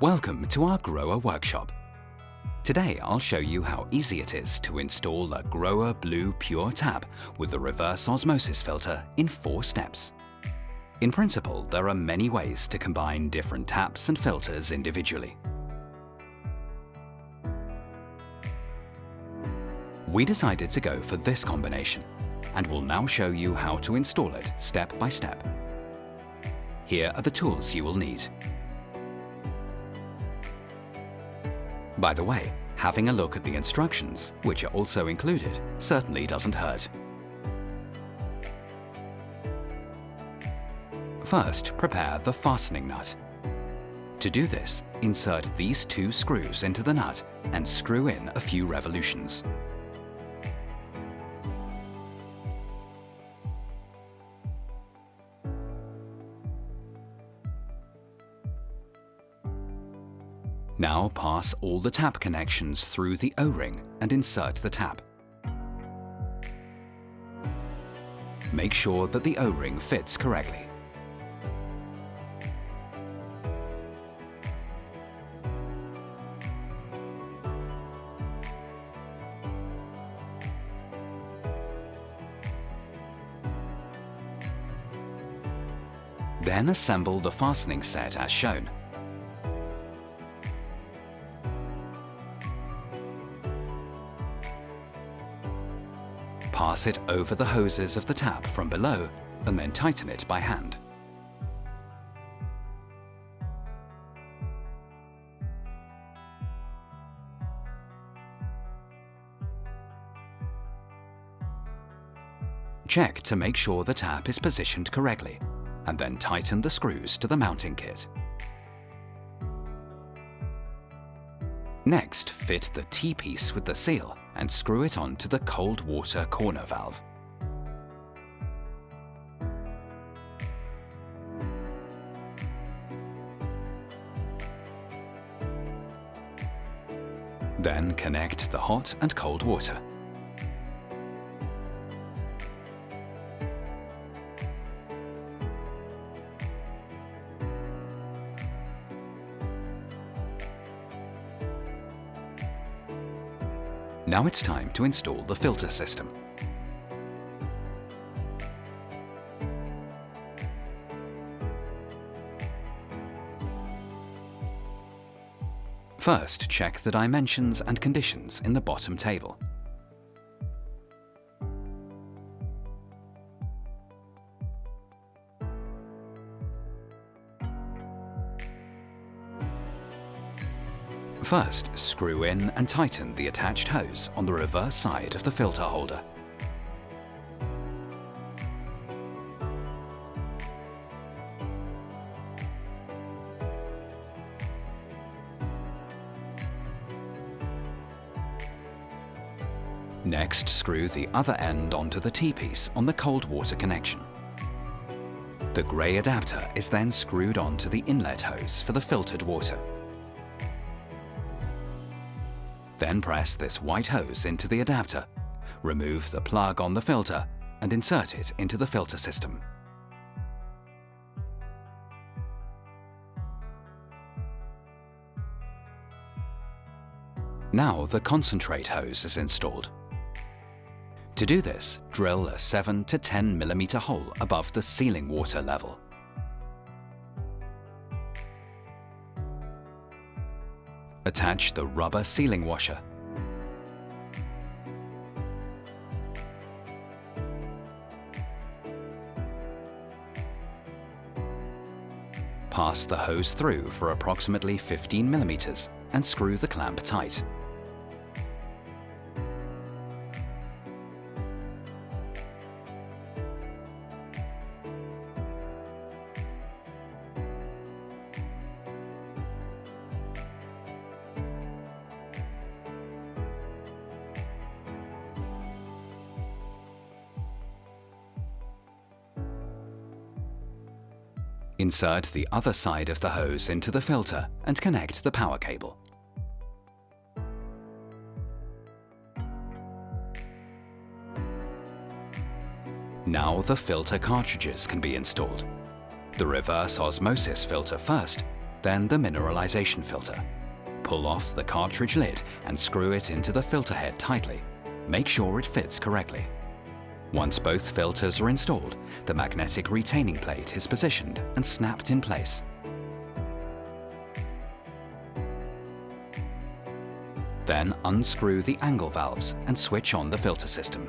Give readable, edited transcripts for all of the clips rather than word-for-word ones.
Welcome to our grower workshop. Today I'll show you how easy it is to install a GROHE Blue Pure tap with the reverse osmosis filter in 4 steps. In principle, there are many ways to combine different taps and filters individually. We decided to go for this combination, and will now show you how to install it step by step. Here are the tools you will need. By the way, having a look at the instructions, which are also included, certainly doesn't hurt. First, prepare the fastening nut. To do this, insert these 2 screws into the nut and screw in a few revolutions. Now pass all the tap connections through the O-ring and insert the tap. Make sure that the O-ring fits correctly. Then assemble the fastening set as shown. Pass it over the hoses of the tap from below and then tighten it by hand. Check to make sure the tap is positioned correctly, and then tighten the screws to the mounting kit. Next, fit the T-piece with the seal and screw it onto the cold water corner valve. Then connect the hot and cold water. Now it's time to install the filter system. First, check the dimensions and conditions in the bottom table. First, screw in and tighten the attached hose on the reverse side of the filter holder. Next, screw the other end onto the T-piece on the cold water connection. The grey adapter is then screwed onto the inlet hose for the filtered water. Then press this white hose into the adapter, remove the plug on the filter and insert it into the filter system. Now the concentrate hose is installed. To do this, drill a 7 to 10 mm hole above the sealing water level. Attach the rubber sealing washer. Pass the hose through for approximately 15 mm and screw the clamp tight. Insert the other side of the hose into the filter and connect the power cable. Now the filter cartridges can be installed. The reverse osmosis filter first, Then the mineralisation filter. Pull off the cartridge lid and screw it into the filter head tightly. Make sure it fits correctly. Once both filters are installed, the magnetic retaining plate is positioned and snapped in place. Then unscrew the angle valves and switch on the filter system.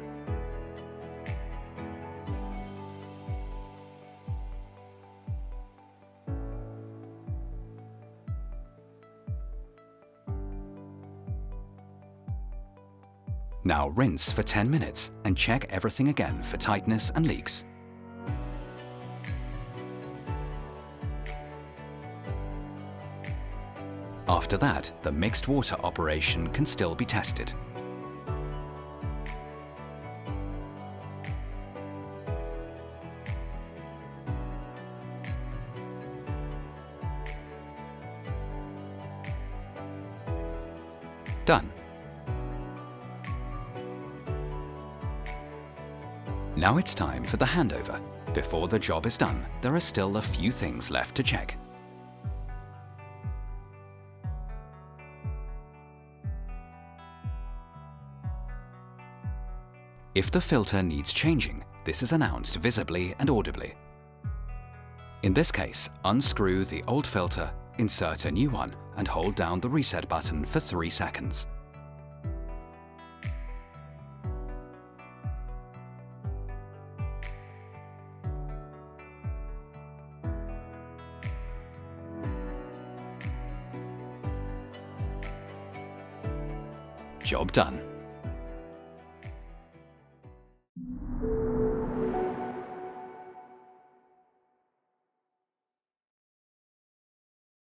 Now rinse for 10 minutes and check everything again for tightness and leaks. After that, the mixed water operation can still be tested. Done. Now it's time for the handover. Before the job is done, there are still a few things left to check. If the filter needs changing, this is announced visibly and audibly. In this case, unscrew the old filter, insert a new one, and hold down the reset button for 3 seconds. Job done.